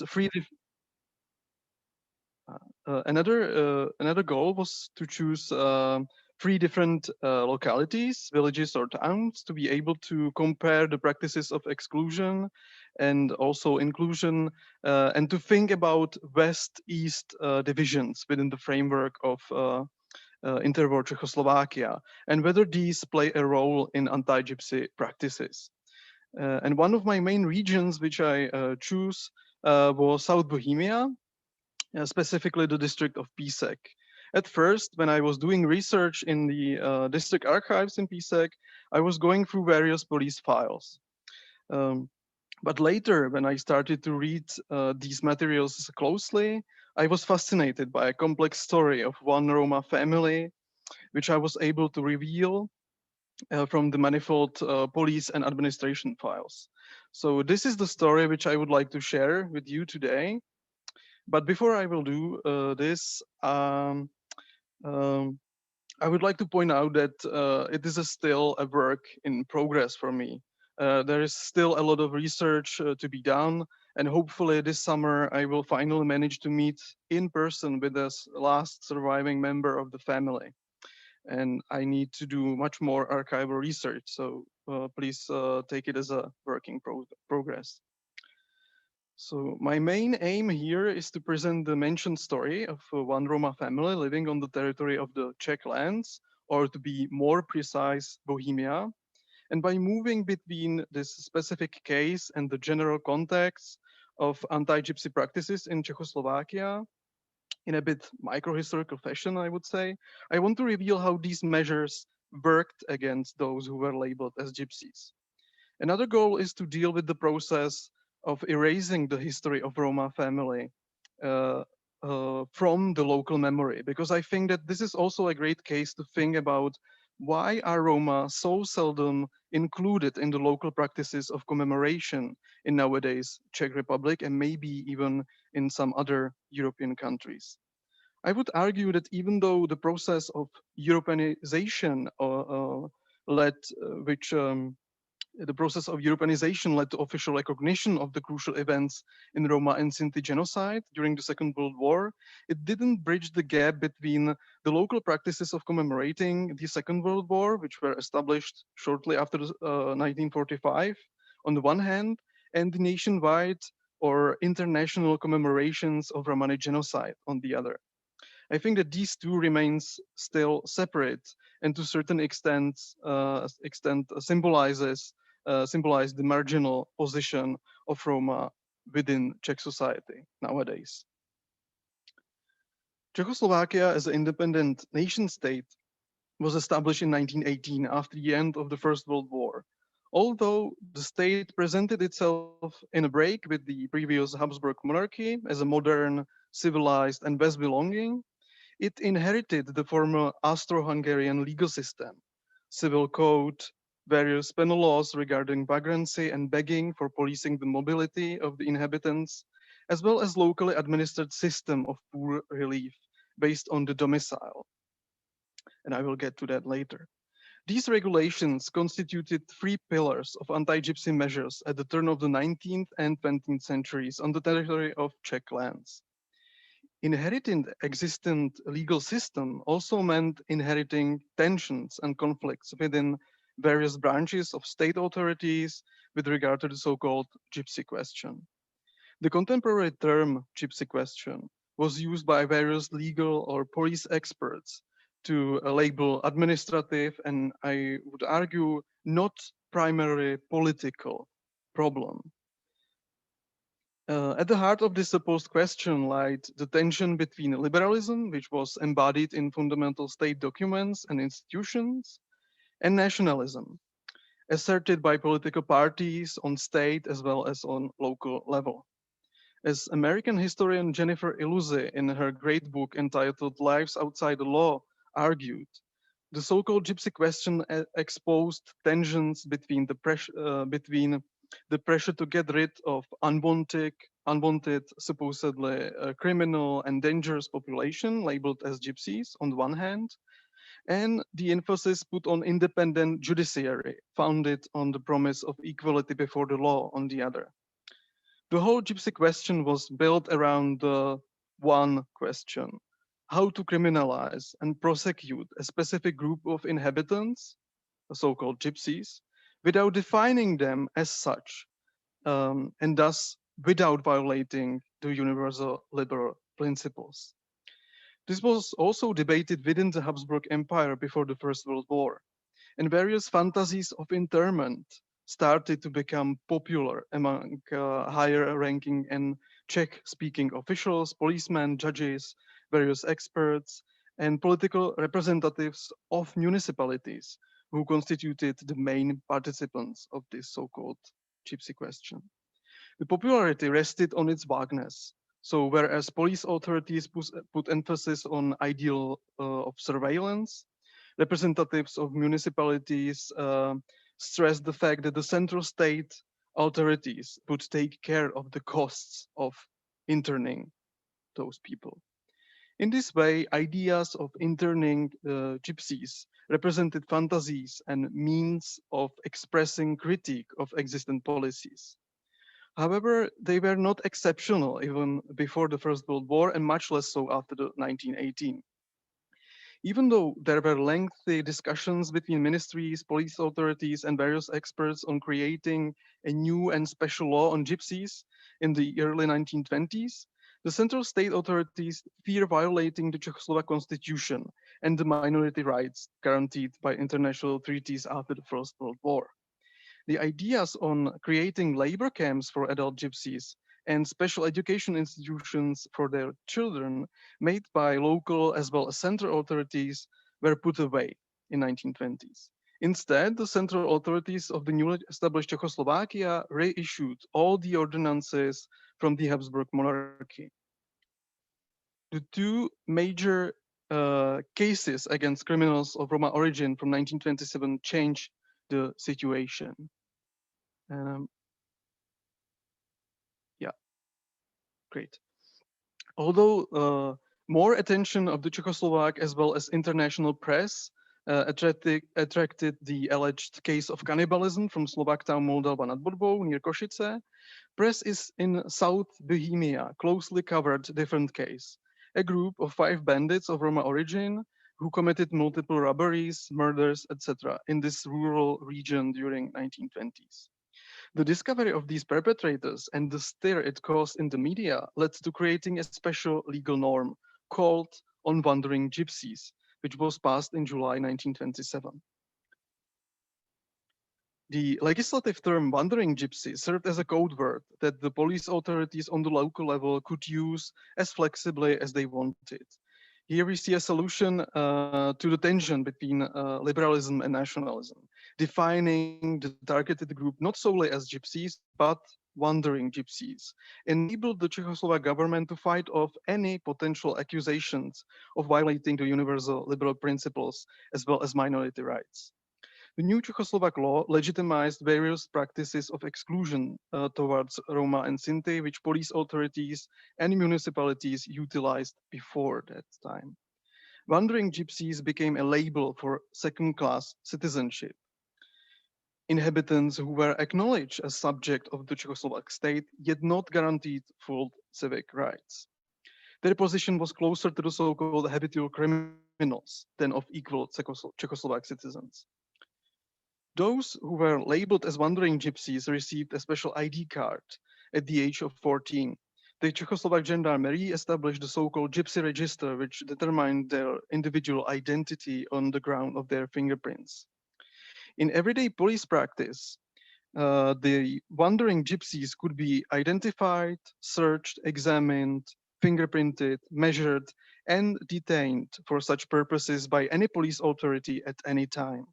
free another goal was to choose three different localities, villages or towns, to be able to compare the practices of exclusion and also inclusion, and to think about West-East divisions within the framework of interwar Czechoslovakia, and whether these play a role in anti-Gypsy practices. And one of my main regions which I choose was South Bohemia, specifically the district of Písek. At first, when I was doing research in the district archives in Písek, I was going through various police files. Um, but later, when I started to read these materials closely, I was fascinated by a complex story of one Roma family, which I was able to reveal from the manifold police and administration files. So this is the story which I would like to share with you today. But before I will do this, um, I would like to point out that it is still a work in progress for me. There is still a lot of research to be done, and hopefully this summer I will finally manage to meet in person with this last surviving member of the family. And I need to do much more archival research, so please take it as a working progress. So my main aim here is to present the mentioned story of one Roma family living on the territory of the Czech lands, or to be more precise, Bohemia. And by moving between this specific case and the general context of anti-Gypsy practices in Czechoslovakia, in a bit micro-historical fashion, I would say, I want to reveal how these measures worked against those who were labeled as Gypsies. Another goal is to deal with the process of erasing the history of Roma family uh, from the local memory, because I think that this is also a great case to think about why are Roma so seldom included in the local practices of commemoration in nowadays Czech Republic and maybe even in some other European countries. I would argue that even though the process of Europeanization led, which the process of Europeanization led to official recognition of the crucial events in Roma and Sinti genocide during the Second World War. It didn't bridge the gap between the local practices of commemorating the Second World War, which were established shortly after 1945, on the one hand, and the nationwide or international commemorations of Romani genocide on the other. I think that these two remains still separate and to a certain extent symbolize the marginal position of Roma within Czech society nowadays. Czechoslovakia as an independent nation state was established in 1918 after the end of the First World War. Although the state presented itself in a break with the previous Habsburg monarchy as a modern, civilized, and West belonging, it inherited the former Austro-Hungarian legal system, civil code, various penal laws regarding vagrancy and begging for policing the mobility of the inhabitants, as well as locally administered system of poor relief based on the domicile. And I will get to that later. These regulations constituted three pillars of anti-Gypsy measures at the turn of the 19th and 20th centuries on the territory of Czech lands. Inheriting the existing legal system also meant inheriting tensions and conflicts within various branches of state authorities with regard to the so-called gypsy question. The contemporary term gypsy question was used by various legal or police experts to label administrative and I would argue not primarily political problem. At the heart of this supposed question lied the tension between liberalism, which was embodied in fundamental state documents and institutions, and nationalism, asserted by political parties on state as well as on local level. As American historian Jennifer Illuze in her great book entitled Lives Outside the Law argued, the so-called gypsy question exposed tensions between the pressure to get rid of unwanted, supposedly criminal and dangerous population labeled as gypsies on the one hand, and the emphasis put on independent judiciary founded on the promise of equality before the law on the other. The whole gypsy question was built around the one question: how to criminalize and prosecute a specific group of inhabitants, the so-called gypsies, without defining them as such, and thus without violating the universal liberal principles. This was also debated within the Habsburg Empire before the First World War, and various fantasies of internment started to become popular among higher ranking and Czech speaking officials, policemen, judges, various experts, and political representatives of municipalities who constituted the main participants of this so called gypsy question. The popularity rested on its vagueness. So, whereas police authorities put emphasis on ideal of surveillance, representatives of municipalities stressed the fact that the central state authorities would take care of the costs of interning those people. In this way, ideas of interning gypsies represented fantasies and means of expressing critique of existing policies. However, they were not exceptional even before the First World War and much less so after the 1918. Even though there were lengthy discussions between ministries, police authorities, and various experts on creating a new and special law on gypsies in the early 1920s, the central state authorities fear violating the Czechoslovak constitution and the minority rights guaranteed by international treaties after the First World War. The ideas on creating labor camps for adult gypsies and special education institutions for their children made by local as well as central authorities were put away in 1920s. Instead, the central authorities of the newly established Czechoslovakia reissued all the ordinances from the Habsburg monarchy. The two major cases against criminals of Roma origin from 1927 changed the situation. Um, yeah, great. Although more attention of the Czechoslovak as well as international press attracted the alleged case of cannibalism from Slovak town Moldava nad Bodvou near Košice, press is in South Bohemia closely covered different case. A group of 5 bandits of Roma origin who committed multiple robberies, murders, etc. in this rural region during 1920s. The discovery of these perpetrators and the stir it caused in the media led to creating a special legal norm called On Wandering Gypsies, which was passed in July 1927. The legislative term wandering gypsy served as a code word that the police authorities on the local level could use as flexibly as they wanted. Here we see a solution to the tension between liberalism and nationalism, defining the targeted group not solely as gypsies, but wandering gypsies, enabled the Czechoslovak government to fight off any potential accusations of violating the universal liberal principles as well as minority rights. The new Czechoslovak law legitimized various practices of exclusion towards Roma and Sinti, which police authorities and municipalities utilized before that time. Wandering gypsies became a label for second-class citizenship. Inhabitants who were acknowledged as subject of the Czechoslovak state, yet not guaranteed full civic rights. Their position was closer to the so-called habitual criminals than of equal Czechoslovak citizens. Those who were labeled as wandering gypsies received a special ID card at the age of 14. The Czechoslovak Gendarmerie established the so-called gypsy register, which determined their individual identity on the ground of their fingerprints. In everyday police practice, the wandering gypsies could be identified, searched, examined, fingerprinted, measured, and detained for such purposes by any police authority at any time.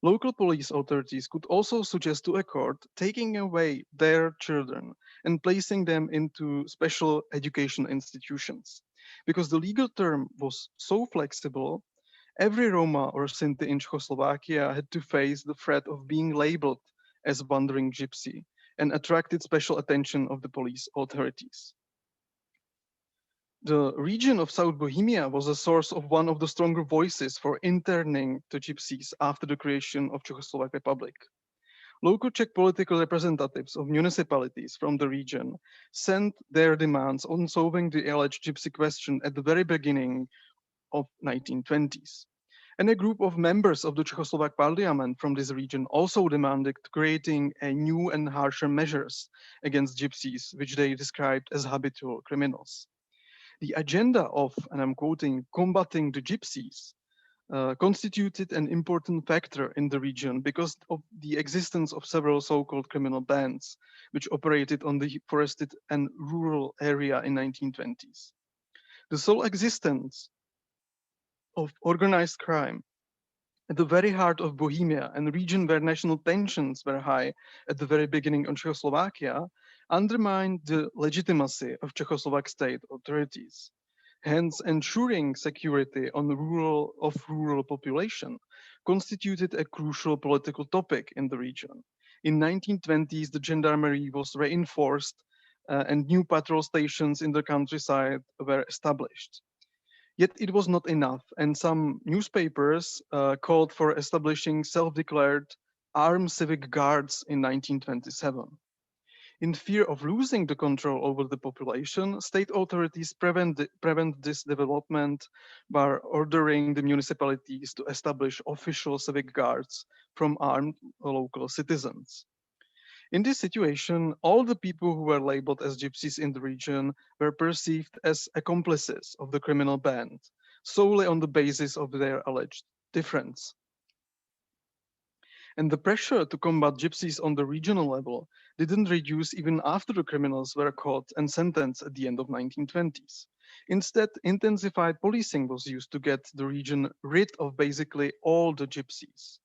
Local police authorities could also suggest to a court taking away their children and placing them into special education institutions. Because the legal term was so flexible, every Roma or Sinti in Czechoslovakia had to face the threat of being labeled as wandering gypsy and attracted special attention of the police authorities. The region of South Bohemia was a source of one of the stronger voices for interning the gypsies after the creation of Czechoslovak Republic. Local Czech political representatives of municipalities from the region sent their demands on solving the alleged gypsy question at the very beginning of 1920s. And a group of members of the Czechoslovak parliament from this region also demanded creating a new and harsher measures against gypsies, which they described as habitual criminals. The agenda of, and I'm quoting, combating the gypsies constituted an important factor in the region because of the existence of several so-called criminal bands, which operated on the forested and rural area in 1920s. The sole existence of organized crime at the very heart of Bohemia and a region where national tensions were high at the very beginning of Czechoslovakia undermined the legitimacy of Czechoslovak state authorities. Hence, ensuring security on the rural population constituted a crucial political topic in the region. In 1920s, the gendarmerie was reinforced and new patrol stations in the countryside were established. Yet it was not enough, and some newspapers called for establishing self-declared armed civic guards in 1927. In fear of losing the control over the population, state authorities prevent this development by ordering the municipalities to establish official civic guards from armed local citizens. In this situation, all the people who were labeled as gypsies in the region were perceived as accomplices of the criminal band, solely on the basis of their alleged difference. And the pressure to combat gypsies on the regional level didn't reduce even after the criminals were caught and sentenced at the end of 1920s. Instead, intensified policing was used to get the region rid of basically all the gypsies.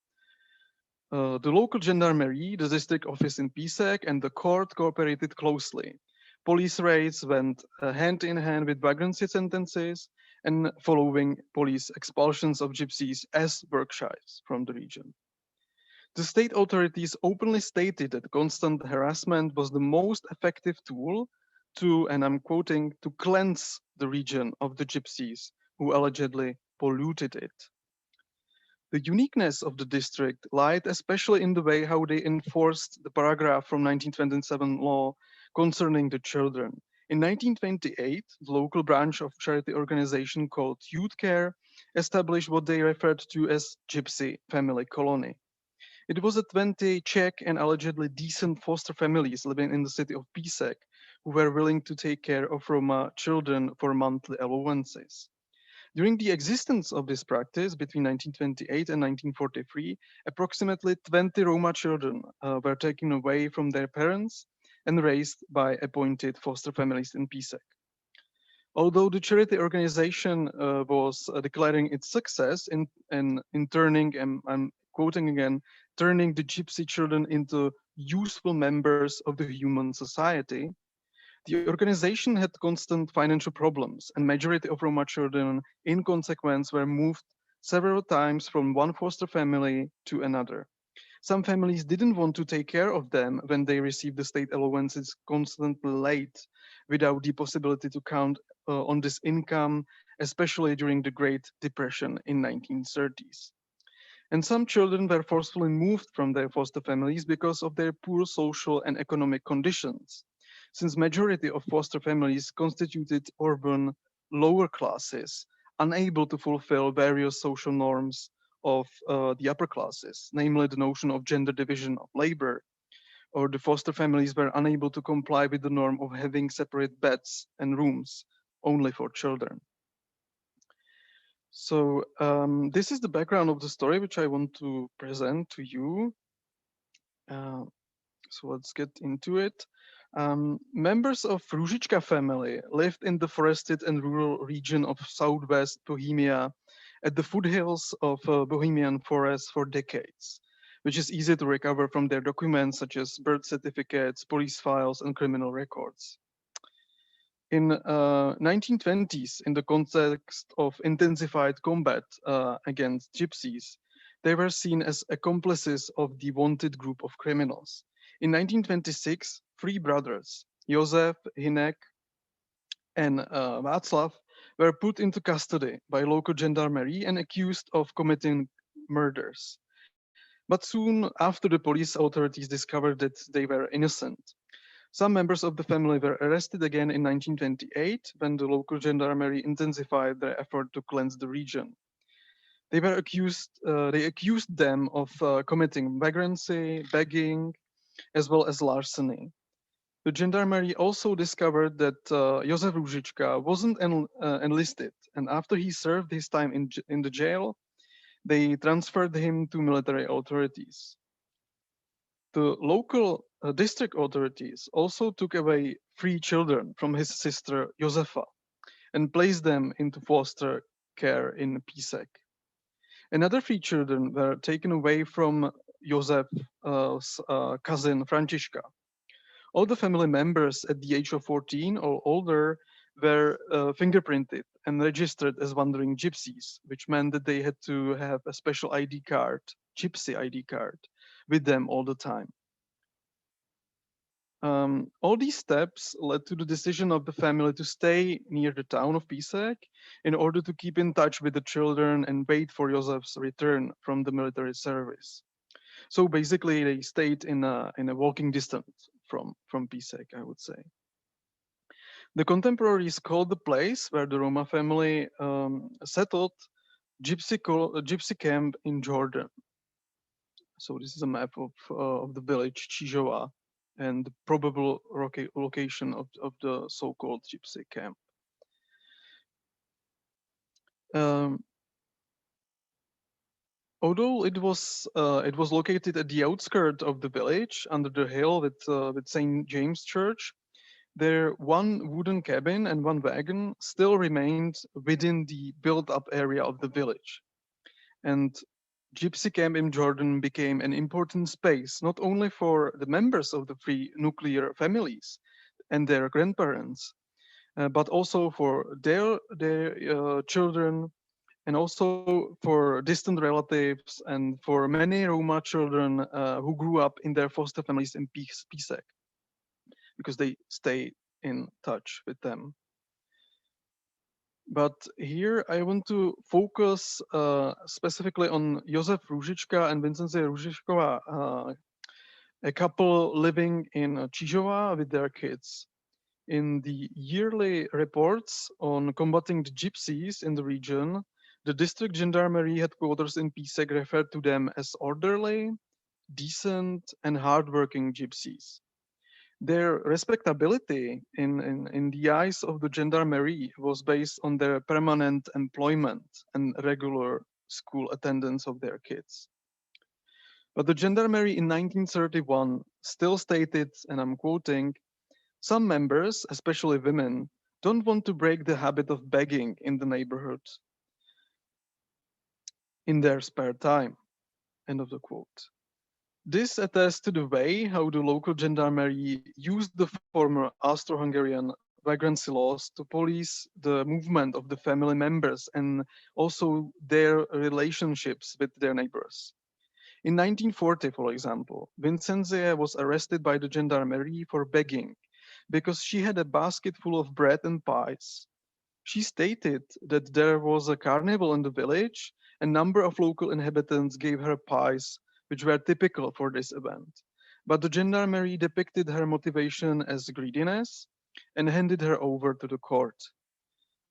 The local gendarmerie, the district office in Písek, and the court cooperated closely. Police raids went hand in hand with vagrancy sentences and following police expulsions of gypsies as workshops from the region. The state authorities openly stated that constant harassment was the most effective tool to, and I'm quoting, to cleanse the region of the gypsies who allegedly polluted it. The uniqueness of the district lied especially in the way how they enforced the paragraph from 1927 law concerning the children. In 1928, the local branch of charity organization called Youth Care established what they referred to as Gypsy Family Colony. It was a 20 Czech and allegedly decent foster families living in the city of Písek who were willing to take care of Roma children for monthly allowances. During the existence of this practice between 1928 and 1943, approximately 20 Roma children were taken away from their parents and raised by appointed foster families in Písek. Although the charity organization was declaring its success in turning, and I'm quoting again, turning the gypsy children into useful members of the human society, the organization had constant financial problems, and majority of Roma children, in consequence, were moved several times from one foster family to another. Some families didn't want to take care of them when they received the state allowances constantly late, without the possibility to count on this income, especially during the Great Depression in 1930s. And some children were forcefully moved from their foster families because of their poor social and economic conditions. Since majority of foster families constituted urban lower classes, unable to fulfill various social norms of the upper classes, namely the notion of gender division of labor, or the foster families were unable to comply with the norm of having separate beds and rooms only for children. So this is the background of the story which I want to present to you. Uh, so let's get into it. Members of Růžička family lived in the forested and rural region of southwest Bohemia at the foothills of Bohemian forest for decades, which is easy to recover from their documents such as birth certificates, police files, and criminal records. In 1920s, in the context of intensified combat against gypsies, they were seen as accomplices of the wanted group of criminals. In 1926, three brothers, Josef, Hinek, and Václav, were put into custody by local gendarmerie and accused of committing murders. But soon after, the police authorities discovered that they were innocent. Some members of the family were arrested again in 1928 when the local gendarmerie intensified their effort to cleanse the region. They accused them of committing vagrancy, begging, as well as larceny. The gendarmerie also discovered that Josef Růžička wasn't enlisted, and after he served his time in the jail, they transferred him to military authorities. The local district authorities also took away 3 children from his sister Josefa and placed them into foster care in Písek. Another 3 children were taken away from Josef's cousin Františka. All the family members at the age of 14 or older were fingerprinted and registered as wandering gypsies, which meant that they had to have a special ID card, gypsy ID card, with them all the time. All these steps led to the decision of the family to stay near the town of Písek in order to keep in touch with the children and wait for Josef's return from the military service. So basically, they stayed in a walking distance from Písek, I would say. The contemporaries called the place where the Roma family settled Gypsy Camp in Jordan. So this is a map of the village Čížova and the probable location of the so-called Gypsy Camp. Although it was located at the outskirts of the village under the hill with St. James Church, there one wooden cabin and one wagon still remained within the built-up area of the village. And Gypsy Camp in Jordan became an important space not only for the members of the 3 nuclear families and their grandparents, but also for their children, and also for distant relatives and for many Roma children who grew up in their foster families in Písek, because they stay in touch with them. But here I want to focus specifically on Josef Růžička and Vincencie Růžičková, a couple living in Čížova with their kids. In the yearly reports on combating the gypsies in the region, the district gendarmerie headquarters in Písek referred to them as orderly, decent, and hardworking gypsies. Their respectability in the eyes of the gendarmerie was based on their permanent employment and regular school attendance of their kids. But the gendarmerie in 1931 still stated, and I'm quoting, "Some members, especially women, don't want to break the habit of begging in the neighborhood in their spare time." End of the quote. This attests to the way how the local gendarmerie used the former Austro-Hungarian vagrancy laws to police the movement of the family members and also their relationships with their neighbors. In 1940, for example, Vincenzie was arrested by the gendarmerie for begging because she had a basket full of bread and pies. She stated that there was a carnival in the village, and a number of local inhabitants gave her pies, which were typical for this event. But the gendarmerie depicted her motivation as greediness and handed her over to the court.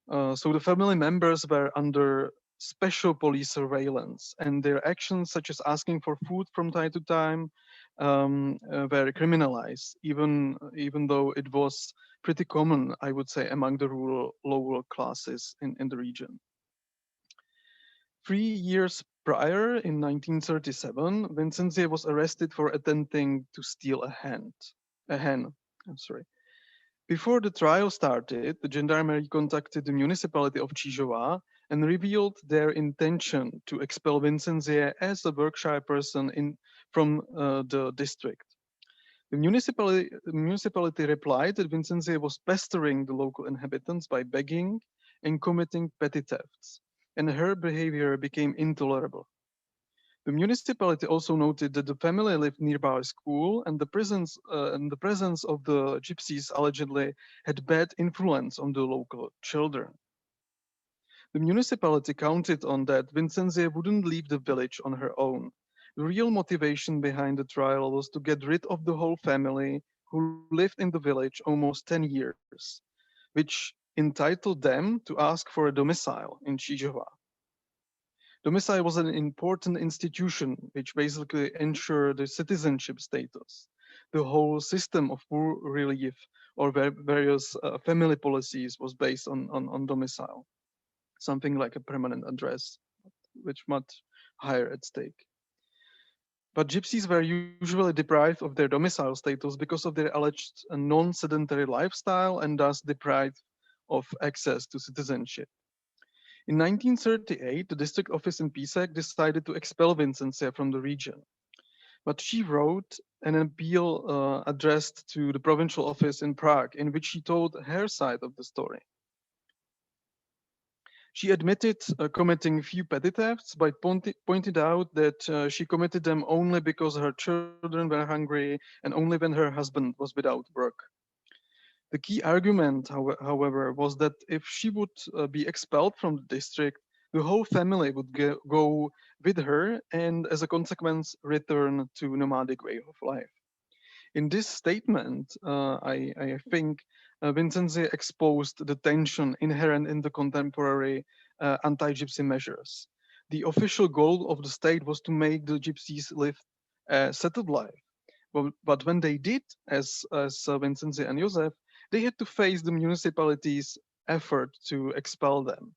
So the family members were under special police surveillance, and their actions, such as asking for food from time to time, were criminalized, even though it was pretty common, I would say, among the rural lower classes in the region. 3 years prior, in 1937, Vincenzie was arrested for attempting to steal a hen. I'm sorry. Before the trial started, the gendarmerie contacted the municipality of Čížova and revealed their intention to expel Vincenzie as a Berkshire person from the district. The municipality replied that Vincenzie was pestering the local inhabitants by begging and committing petty thefts, and her behavior became intolerable. The municipality also noted that the family lived nearby a school, and the presence of the gypsies allegedly had bad influence on the local children. The municipality counted on that Vincenzie wouldn't leave the village on her own, The real motivation behind the trial was to get rid of the whole family who lived in the village almost 10 years, which entitled them to ask for a domicile in Čížova. Domicile was an important institution which basically ensured the citizenship status. The whole system of poor relief or various family policies was based on domicile, something like a permanent address, which much higher at stake. But gypsies were usually deprived of their domicile status because of their alleged non-sedentary lifestyle and thus deprived of access to citizenship. In 1938, the district office in Písek decided to expel Vincentia from the region. But she wrote an appeal addressed to the provincial office in Prague, in which she told her side of the story. She admitted committing few petty thefts, but pointed out that she committed them only because her children were hungry and only when her husband was without work. The key argument, however, was that if she would be expelled from the district, the whole family would go with her and, as a consequence, return to nomadic way of life. In this statement, I think Vincenzi exposed the tension inherent in the contemporary anti-gypsy measures. The official goal of the state was to make the gypsies live a settled life. But when they did, as Vincenzi and Josef, they had to face the municipality's effort to expel them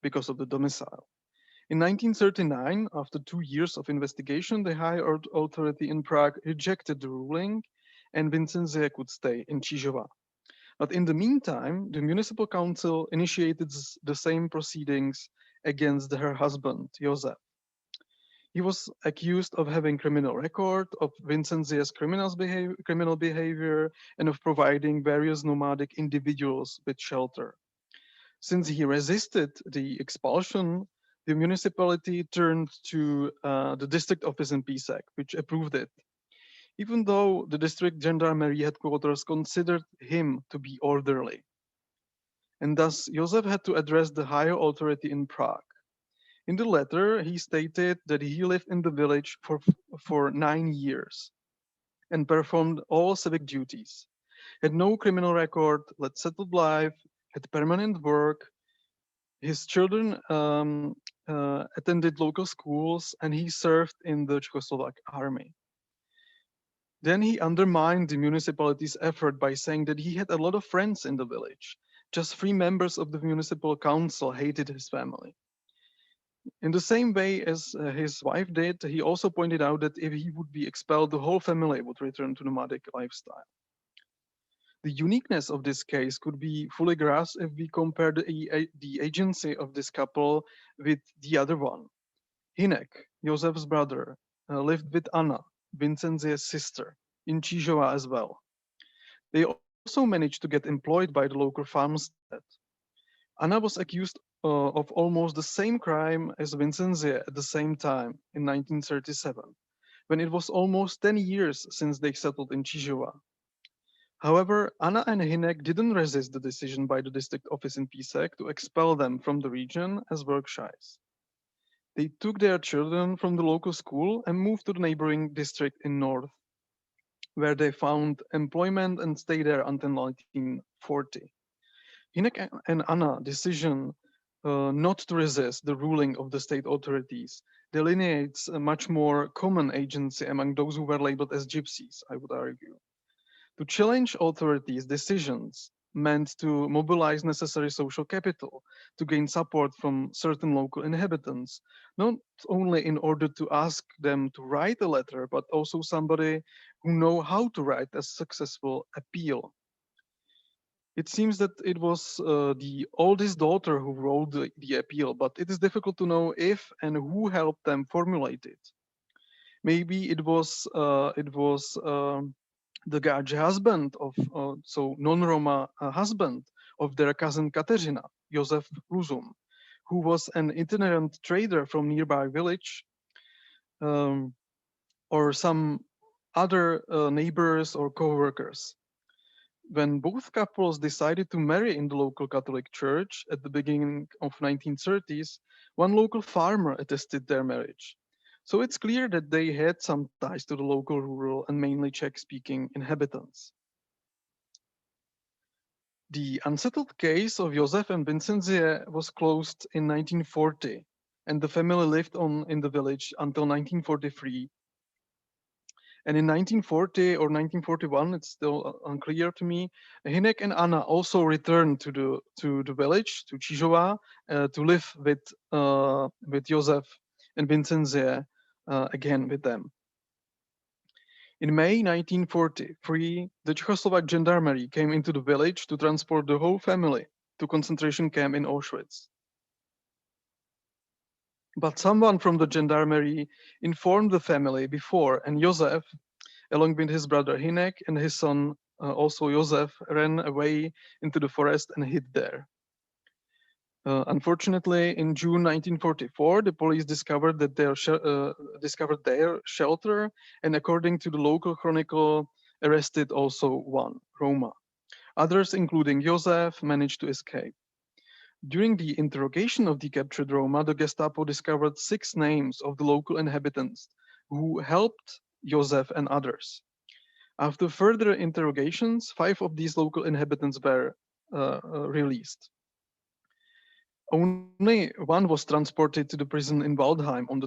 because of the domicile. In 1939, after 2 years of investigation, the higher authority in Prague rejected the ruling and Vincenzi could stay in Čížova. But in the meantime, the municipal council initiated the same proceedings against her husband, Josef. He was accused of having criminal record, of Vincenzia's criminal behavior, and of providing various nomadic individuals with shelter. Since he resisted the expulsion, the municipality turned to the district office in Písek, which approved it, even though the district gendarmerie headquarters considered him to be orderly. And thus, Josef had to address the higher authority in Prague. In the letter, he stated that he lived in the village for 9 years and performed all civic duties, had no criminal record, led settled life, had permanent work. His children attended local schools, and he served in the Czechoslovak army. Then he undermined the municipality's effort by saying that he had a lot of friends in the village. Just 3 members of the municipal council hated his family. In the same way as his wife did, he also pointed out that if he would be expelled, the whole family would return to nomadic lifestyle. The uniqueness of this case could be fully grasped if we compare the agency of this couple with the other one. Hinek, Josef's brother, lived with Anna, Vincenzia's sister, in Čížova as well. They also managed to get employed by the local farmstead. Anna was accused of almost the same crime as Vincenzia at the same time in 1937, when it was almost 10 years since they settled in Čížova. However, Anna and Hinek didn't resist the decision by the district office in Písek to expel them from the region as work shies. They took their children from the local school and moved to the neighboring district in north, where they found employment and stayed there until 1940. Hinek and Anna's decision not to resist the ruling of the state authorities delineates a much more common agency among those who were labeled as gypsies, I would argue. To challenge authorities' decisions meant to mobilize necessary social capital, to gain support from certain local inhabitants, not only in order to ask them to write a letter, but also somebody who know how to write a successful appeal. It seems that it was the oldest daughter who wrote the appeal, but it is difficult to know if and who helped them formulate it. Maybe it was the Gage husband of so non-Roma husband of their cousin Kateřina, Josef Rozum, who was an itinerant trader from nearby village, or some other neighbors or co-workers. When both couples decided to marry in the local Catholic Church at the beginning of 1930s, one local farmer attested their marriage. So it's clear that they had some ties to the local rural and mainly Czech-speaking inhabitants. The unsettled case of Josef and Vincenzie was closed in 1940, and the family lived on in the village until 1943. And in 1940 or 1941, it's still unclear to me, Hinek and Anna also returned to the village, to Čižova, to live with Josef and Vincenzie again with them. In May 1943, the Czechoslovak gendarmerie came into the village to transport the whole family to concentration camp in Auschwitz. But someone from the gendarmerie informed the family before, and Josef, along with his brother Hinek and his son, also Josef, ran away into the forest and hid there. Unfortunately, in June 1944, the police discovered their shelter, and according to the local chronicle, arrested also one, Roma. Others, including Josef, managed to escape. During the interrogation of the captured Roma, the Gestapo discovered 6 names of the local inhabitants who helped Josef and others. After further interrogations, 5 of these local inhabitants were released. Only one was transported to the prison in Waldheim on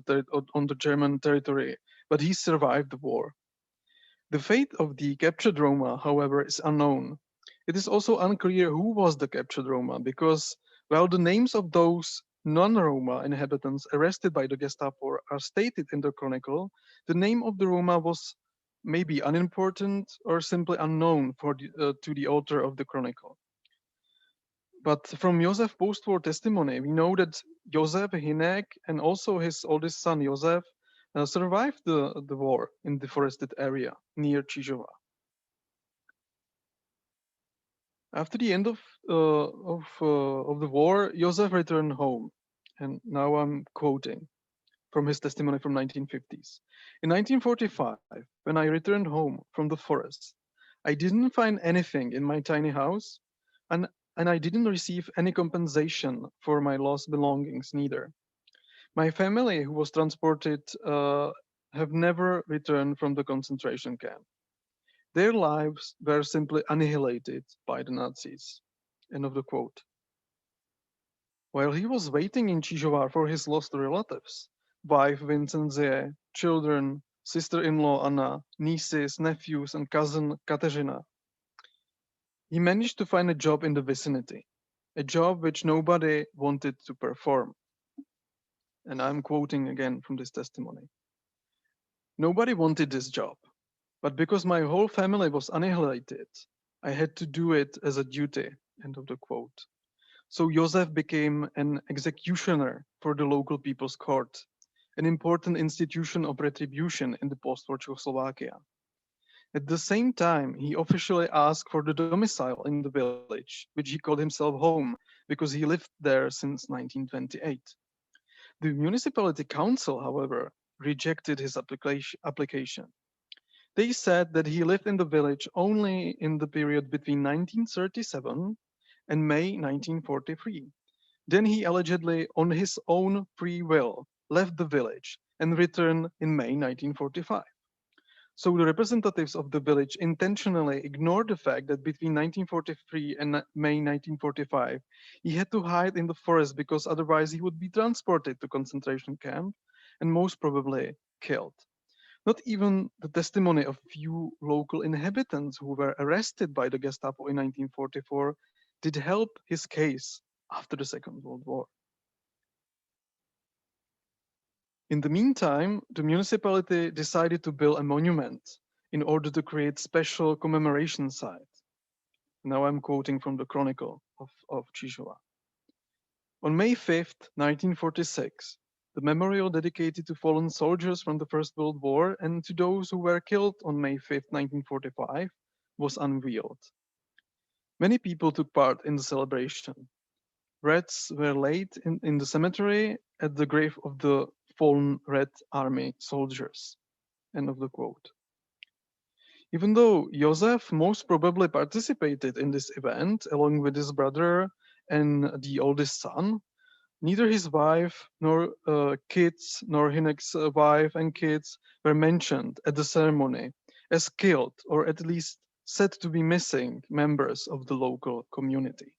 the German territory, but he survived the war. The fate of the captured Roma, however, is unknown. It is also unclear who was the captured Roma, because while the names of those non-Roma inhabitants arrested by the Gestapo are stated in the chronicle, the name of the Roma was maybe unimportant or simply unknown to the author of the chronicle. But from Josef's post-war testimony, we know that Josef Hinek and also his oldest son Josef survived the war in the forested area near Čižova. After the end of the war, Josef returned home, and now I'm quoting from his testimony from 1950s. In 1945, when I returned home from the forest, I didn't find anything in my tiny house, and I didn't receive any compensation for my lost belongings neither. My family, who was transported, have never returned from the concentration camp. Their lives were simply annihilated by the Nazis. End of the quote. While he was waiting in Čižova for his lost relatives, wife Vincenzie, children, sister-in-law Anna, nieces, nephews, and cousin Kateřina, he managed to find a job in the vicinity, a job which nobody wanted to perform. And I'm quoting again from this testimony. Nobody wanted this job, but because my whole family was annihilated, I had to do it as a duty. End of the quote. So Josef became an executioner for the local people's court, an important institution of retribution in the post-war Czechoslovakia. At the same time, he officially asked for the domicile in the village, which he called himself home because he lived there since 1928. The municipality council, however, rejected his application. They said that he lived in the village only in the period between 1937 and May 1943. Then he allegedly, on his own free will, left the village and returned in May 1945. So the representatives of the village intentionally ignored the fact that between 1943 and May 1945, he had to hide in the forest because otherwise he would be transported to concentration camp and most probably killed. Not even the testimony of few local inhabitants who were arrested by the Gestapo in 1944 did help his case after the Second World War. In the meantime, the municipality decided to build a monument in order to create special commemoration site. Now I'm quoting from the chronicle of Čižova. On May 5th, 1946, the memorial dedicated to fallen soldiers from the First World War and to those who were killed on May 5th, 1945, was unveiled. Many people took part in the celebration. Wreaths were laid in the cemetery at the grave of the fallen Red Army soldiers. End of the quote. Even though Josef most probably participated in this event along with his brother and the oldest son, Neither his wife nor kids nor Hinek's wife and kids were mentioned at the ceremony as killed or at least said to be missing members of the local community.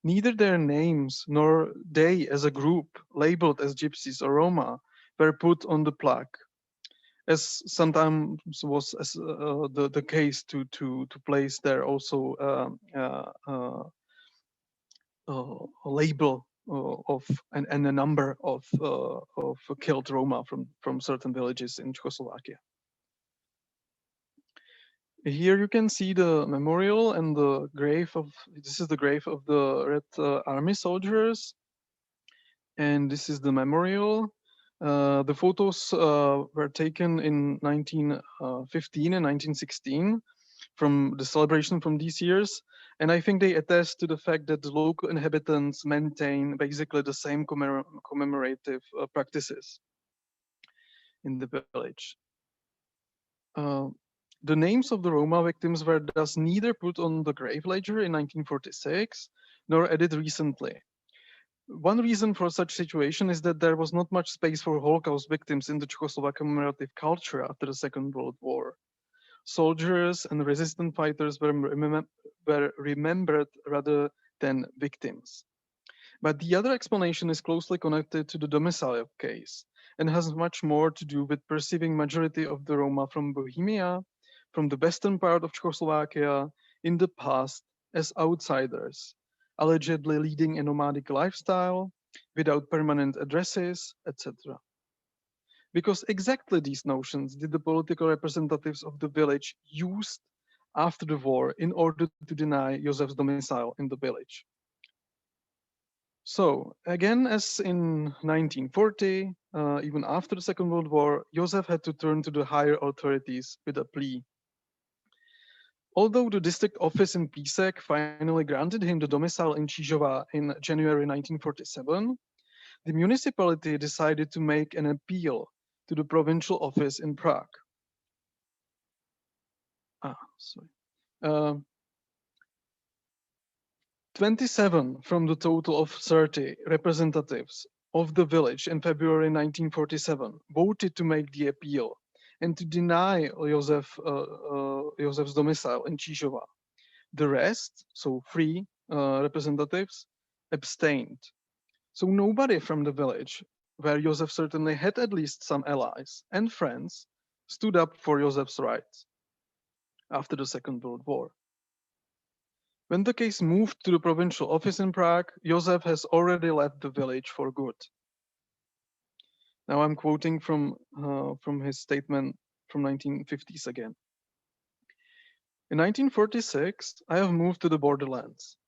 Neither their names nor they as a group labeled as Gypsies or Roma were put on the plaque, as sometimes was the case to place there also a label of and a number of killed Roma from certain villages in Czechoslovakia. Here you can see the memorial and the grave of, this is the grave of the Red Army soldiers, and this is the memorial. The photos were taken in 1915 and 1916 from the celebration from these years. And I think they attest to the fact that the local inhabitants maintain basically the same commemorative practices in the village. The names of the Roma victims were thus neither put on the grave ledger in 1946 nor added recently. One reason for such situation is that there was not much space for Holocaust victims in the Czechoslovak commemorative culture after the Second World War. Soldiers and resistance fighters were remembered rather than victims. But the other explanation is closely connected to the domicile case and has much more to do with perceiving majority of the Roma from Bohemia, from the western part of Czechoslovakia, in the past as outsiders, allegedly leading a nomadic lifestyle without permanent addresses, etc. Because exactly these notions did the political representatives of the village use after the war in order to deny Josef's domicile in the village. So again, as in 1940, even after the Second World War, Josef had to turn to the higher authorities with a plea. Although the district office in Písek finally granted him the domicile in Čižova in January 1947, the municipality decided to make an appeal to the provincial office in Prague. 27 from the total of 30 representatives of the village in February 1947 voted to make the appeal and to deny Josef's domicile in Čižova. The rest, so 3 representatives, abstained. So nobody from the village, where Josef certainly had at least some allies and friends, stood up for Josef's rights after the Second World War. When the case moved to the provincial office in Prague, Josef has already left the village for good. Now I'm quoting from his statement from 1950s again. In 1946, I have moved to the borderlands.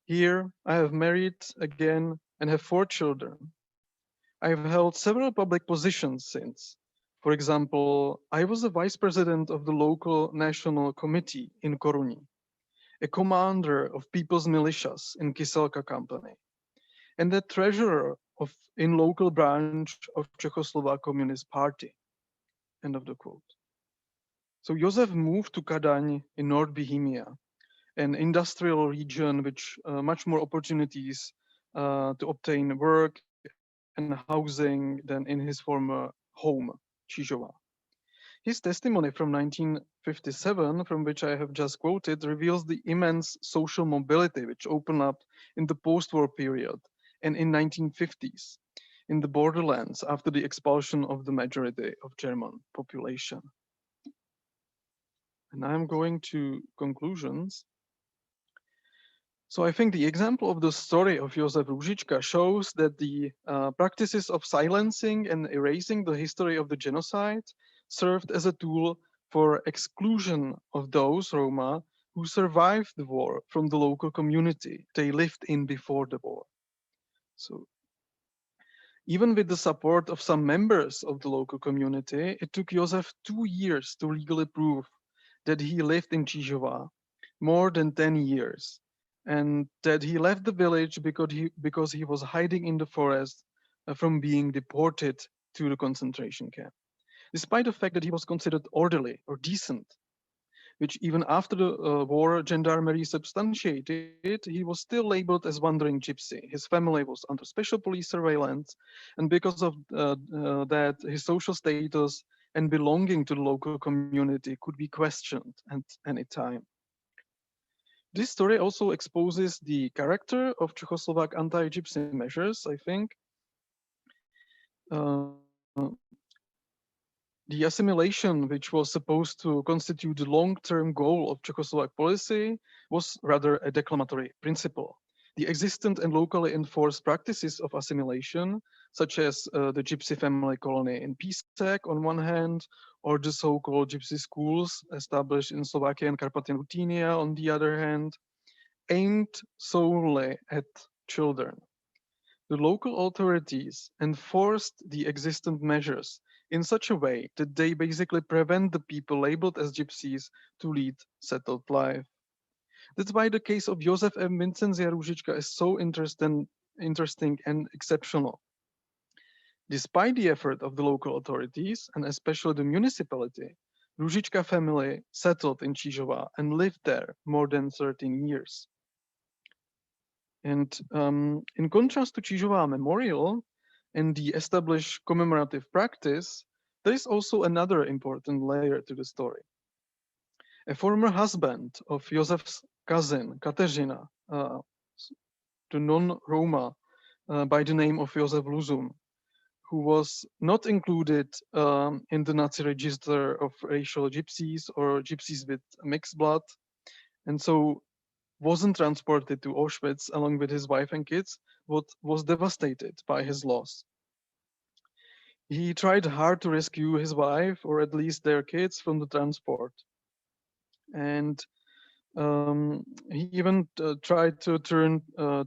Here, I have married again and have 4 children. I have held several public positions since. For example, I was the vice president of the local national committee in Koruni, a commander of people's militias in Kyselka company, and the treasurer in local branch of Czechoslovak Communist Party. End of the quote. So Josef moved to Kadaň in North Bohemia, an industrial region with much more opportunities to obtain work and housing than in his former home, Čižova. His testimony from 1957, from which I have just quoted, reveals the immense social mobility which opened up in the post-war period and in 1950s in the borderlands after the expulsion of the majority of German population. And I'm going to conclusions. So I think the example of the story of Josef Růžička shows that the practices of silencing and erasing the history of the genocide served as a tool for exclusion of those Roma who survived the war from the local community they lived in before the war. So even with the support of some members of the local community, it took Josef 2 years to legally prove that he lived in Čižova, more than 10 years, and that he left the village because he was hiding in the forest from being deported to the concentration camp, despite the fact that he was considered orderly or decent. which even after the war gendarmerie substantiated, he was still labeled as wandering gypsy. His family was under special police surveillance, and because of that, his social status and belonging to the local community could be questioned at any time. This story also exposes the character of Czechoslovak anti-gypsy measures, I think. Uh, the assimilation, which was supposed to constitute the long-term goal of Czechoslovak policy, was rather a declamatory principle. The existent and locally enforced practices of assimilation, such as the gypsy family colony in Písek on one hand, or the so-called gypsy schools established in Slovakia and Carpathian Ruthenia on the other hand, aimed solely at children. The local authorities enforced the existent measures in such a way that they basically prevent the people labeled as gypsies to lead settled life. That's why the case of Josef M. Vincenzia Růžička is so interesting and exceptional. Despite the effort of the local authorities, and especially the municipality, Růžička family settled in Čižova and lived there more than 13 years. And in contrast to Čižová Memorial and the established commemorative practice, there is also another important layer to the story. A former husband of Josef's cousin, Kateřina, the non-Roma by the name of Josef Luzum, who was not included in the Nazi register of racial gypsies or gypsies with mixed blood, and so wasn't transported to Auschwitz along with his wife and kids, but was devastated by his loss. He tried hard to rescue his wife, or at least their kids, from the transport. And he even tried to turn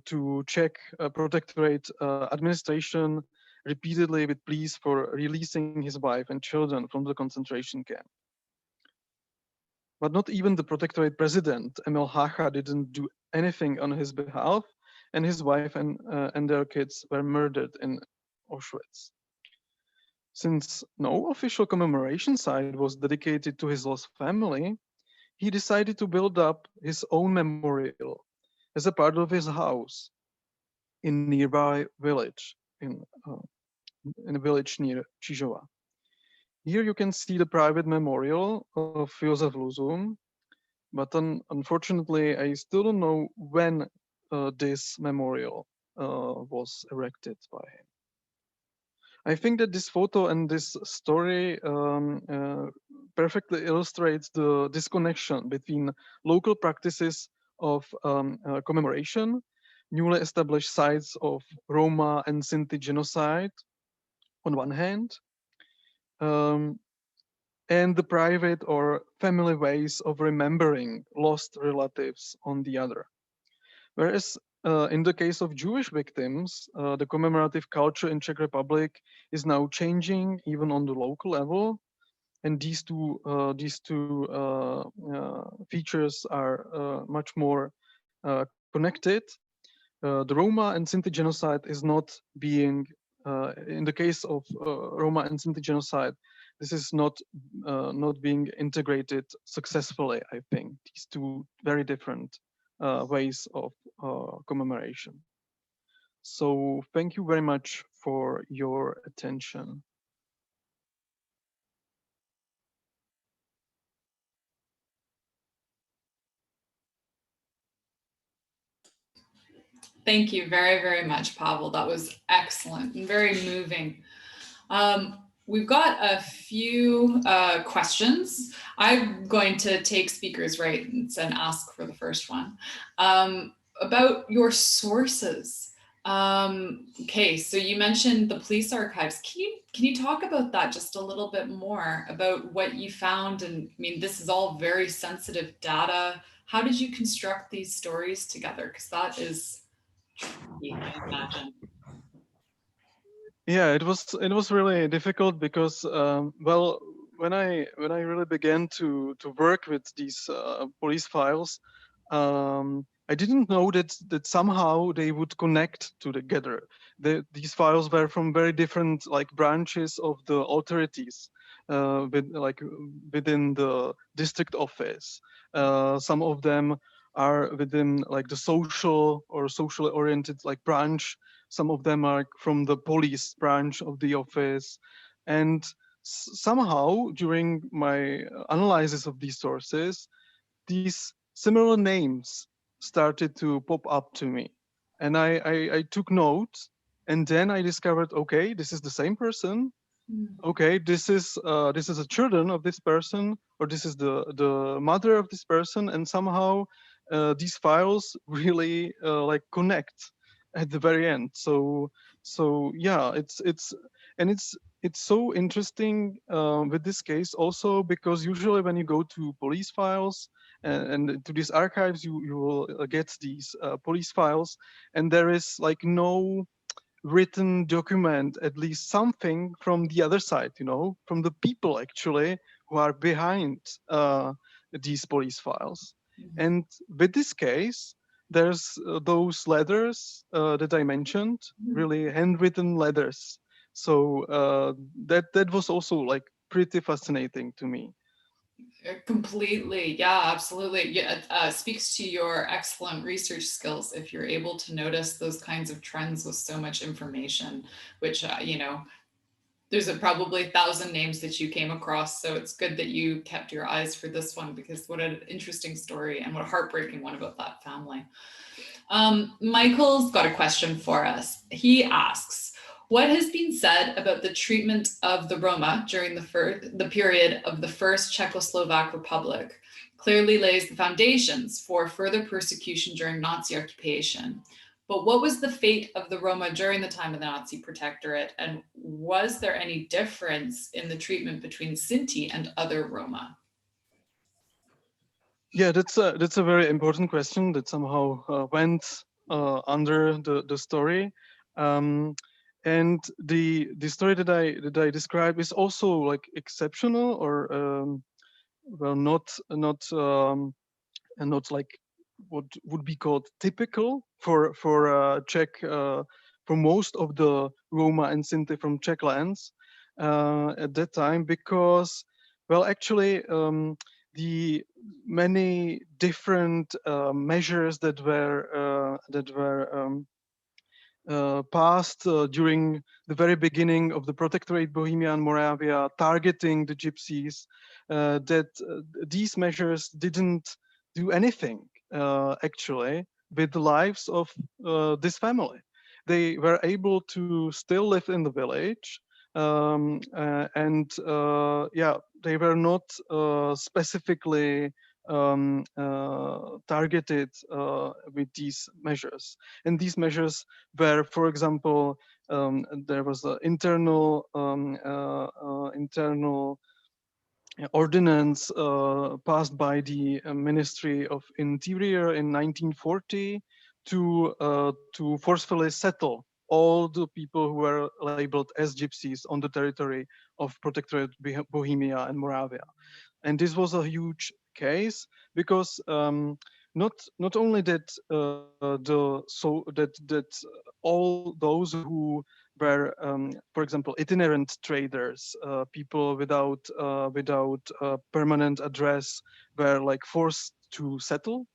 to Czech Protectorate administration repeatedly with pleas for releasing his wife and children from the concentration camp. But not even the Protectorate president, Emil Hácha, didn't do anything on his behalf, and his wife and their kids were murdered in Auschwitz. Since no official commemoration site was dedicated to his lost family, he decided to build up his own memorial as a part of his house in nearby village, in a village near Čižova. Here you can see the private memorial of Josef Luzum, but unfortunately, I still don't know when this memorial was erected by him. I think that this photo and this story perfectly illustrates the disconnection between local practices of commemoration, newly established sites of Roma and Sinti genocide on one hand, and the private or family ways of remembering lost relatives on the other. Whereas in the case of Jewish victims, the commemorative culture in Czech Republic is now changing even on the local level, and these two features are much more connected. The Roma and Sinti genocide is not being, in the case of Roma and Sinti genocide, this is not being integrated successfully, I think. These two very different ways of commemoration. So thank you very much for your attention. Thank you very, very much, Pavel. That was excellent and very moving. We've got a few questions. I'm going to take speakers' rights and ask for the first one. About your sources. Okay, so you mentioned the police archives. Can you talk about that just a little bit more, about what you found? And I mean, this is all very sensitive data. How did you construct these stories together? Because that is tricky, I imagine. Yeah, it was really difficult because well, when I really began to work with these police files, I didn't know that somehow they would connect together. These files were from very different like branches of the authorities. within the district office. Some of them are within like the social or socially oriented like branch. Some of them are from the police branch of the office, and somehow during my analysis of these sources, these similar names started to pop up to me, and I took note, and then I discovered, okay, this is the same person. Mm. Okay, this is a children of this person, or this is the mother of this person, and somehow these files really like connect at the very end. So yeah, it's so interesting with this case also, because usually when you go to police files and to these archives, you will get these police files, and there is like no written document, at least something from the other side, from the people actually who are behind these police files. Mhm. And with this case, there's those letters that I mentioned, Mhm. really handwritten letters. So that was also like pretty fascinating to me. Completely. Yeah, absolutely. Yeah, it speaks to your excellent research skills if you're able to notice those kinds of trends with so much information, which, there's probably 1,000 names that you came across. So it's good that you kept your eyes for this one, because what an interesting story and what a heartbreaking one about that family. Michael's got a question for us. He asks, what has been said about the treatment of the Roma during the period of the First Czechoslovak Republic clearly lays the foundations for further persecution during Nazi occupation. But what was the fate of the Roma during the time of the Nazi Protectorate? And was there any difference in the treatment between Sinti and other Roma? Yeah, that's a very important question that somehow went under the story. Um, and the story that I describe is also like exceptional, or well, not like what would be called typical for Czech, for most of the Roma and Sinti from Czech lands at that time, because, well, actually, the many different measures that were passed during the very beginning of the Protectorate Bohemia and Moravia, targeting the gypsies, that these measures didn't do anything actually with the lives of this family. They were able to still live in the village, and yeah, they were not specifically targeted with these measures. And these measures where, for example, there was an internal ordinance passed by the Ministry of Interior in 1940 to forcefully settle all the people who were labeled as gypsies on the territory of Protectorate Bohemia and Moravia. And this was a huge case because not only that all those who were, for example, itinerant traders, people without permanent address, were like forced to settle.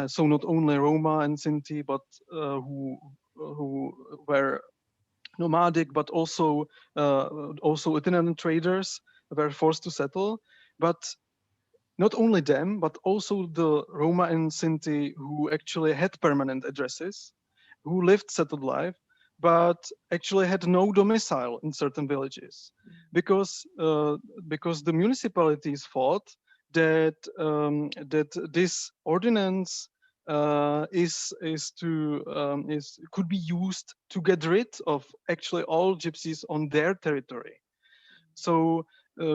So not only Roma and Sinti, but who were nomadic, but also itinerant traders were forced to settle. But not only them, but also the Roma and Sinti who actually had permanent addresses, who lived settled life, but actually had no domicile in certain villages, because the municipalities thought that this ordinance is could be used to get rid of actually all gypsies on their territory. So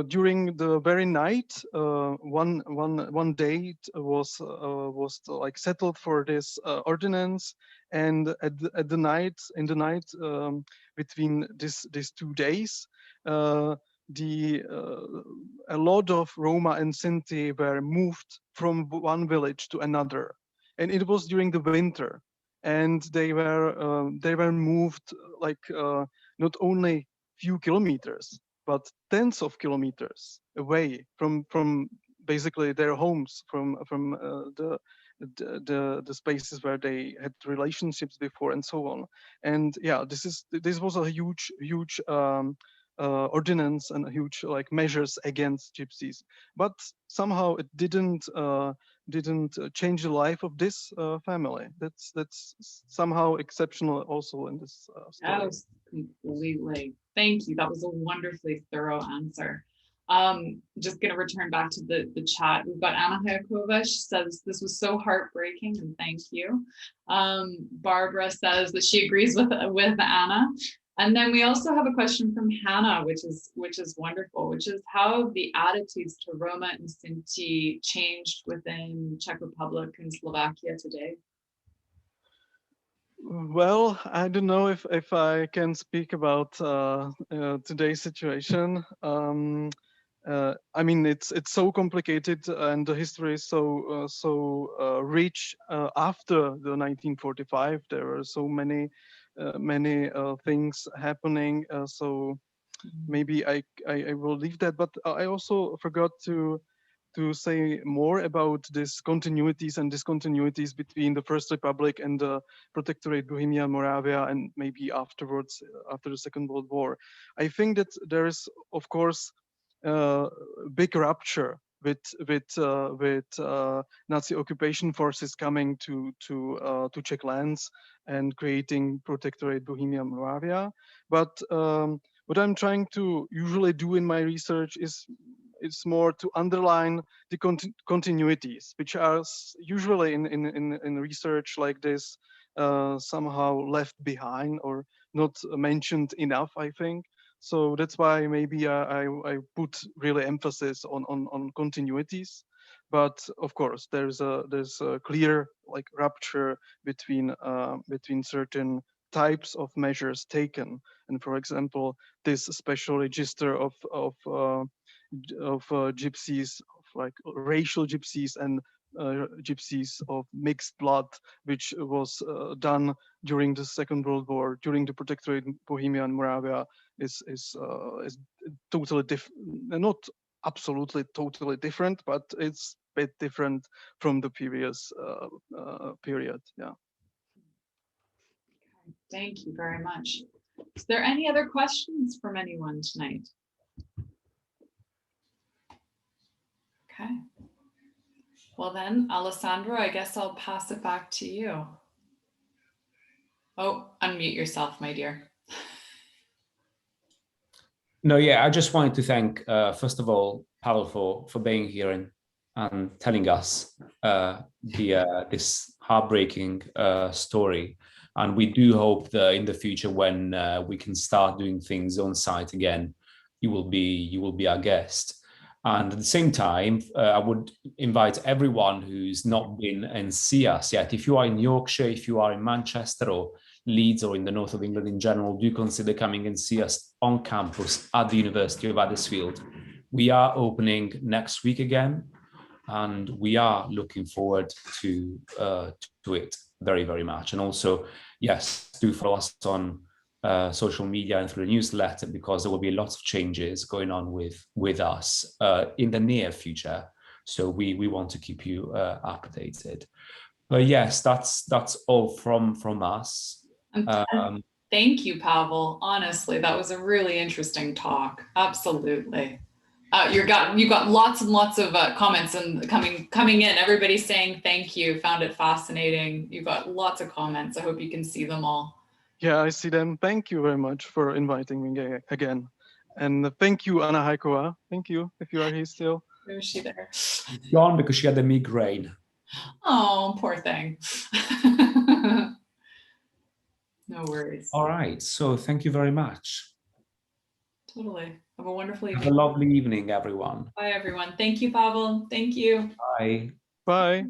during the very night, one date was like settled for this ordinance, and at the night, in the night, between these 2 days, uh, the a lot of Roma and Sinti were moved from one village to another, and it was during the winter, and they were moved like not only few kilometers, but tens of kilometers away from basically their homes, from the spaces where they had relationships before and so on. And yeah, this was a huge ordinance and huge like measures against gypsies, but somehow it didn't change the life of this family. That's somehow exceptional also in this story. Yes, completely. Thank you. That was a wonderfully thorough answer. Just going to return back to the chat. We've got Anna Hayakova. She says this was so heartbreaking, and thank you. Barbara says that she agrees with Anna. And then we also have a question from Hannah, which is wonderful, which is how have the attitudes to Roma and Sinti changed within Czech Republic and Slovakia today? Well, I don't know if I can speak about today's situation. I mean, it's so complicated, and the history is so rich. After the 1945, there were so many things happening. So maybe I will leave that. But I also forgot to say more about these continuities and discontinuities between the First Republic and the Protectorate Bohemia and Moravia, and maybe afterwards, after the Second World War. I think that there is, of course, big rupture with Nazi occupation forces coming to Czech lands and creating Protectorate Bohemia and Moravia. But what I'm trying to usually do in my research is it's more to underline the continuities, which are usually in research like this somehow left behind or not mentioned enough, I think. So that's why maybe I put really emphasis on continuities. But of course, there's a clear like rupture between certain types of measures taken. And for example, this special register of gypsies, of like racial gypsies and gypsies of mixed blood, which was done during the Second World War, during the Protectorate Bohemia and Moravia, is totally different. Not absolutely totally different, but it's a bit different from the previous period. Yeah. Thank you very much. Is there any other questions from anyone tonight? Okay. Well then, Alessandro, I guess I'll pass it back to you. Oh, unmute yourself, my dear. No, yeah, I just wanted to thank, first of all, Pavel for being here and telling us this heartbreaking story. And we do hope that in the future, when we can start doing things on site again, you will be our guest. And at the same time, I would invite everyone who's not been and see us yet. If you are in Yorkshire, if you are in Manchester or Leeds or in the north of England in general, do consider coming and see us on campus at the University of Huddersfield. We are opening next week again, and we are looking forward to it very, very much. And also, yes, do follow us on social media and through the newsletter, because there will be lots of changes going on with us in the near future. So we want to keep you updated. But yes, that's all from us. Thank you, Pavel. Honestly, that was a really interesting talk. Absolutely. You got lots and lots of comments and coming in. Everybody's saying thank you, found it fascinating. You got lots of comments. I hope you can see them all. Yeah, I see them. Thank you very much for inviting me again. And thank you, Anna Haikova. Thank you, if you are here still. Where is she there? Gone because she had a migraine. Oh, poor thing. No worries. All right. So thank you very much. Totally. Have a wonderful evening. Have a lovely evening, everyone. Bye, everyone. Thank you, Pavel. Thank you. Bye. Bye.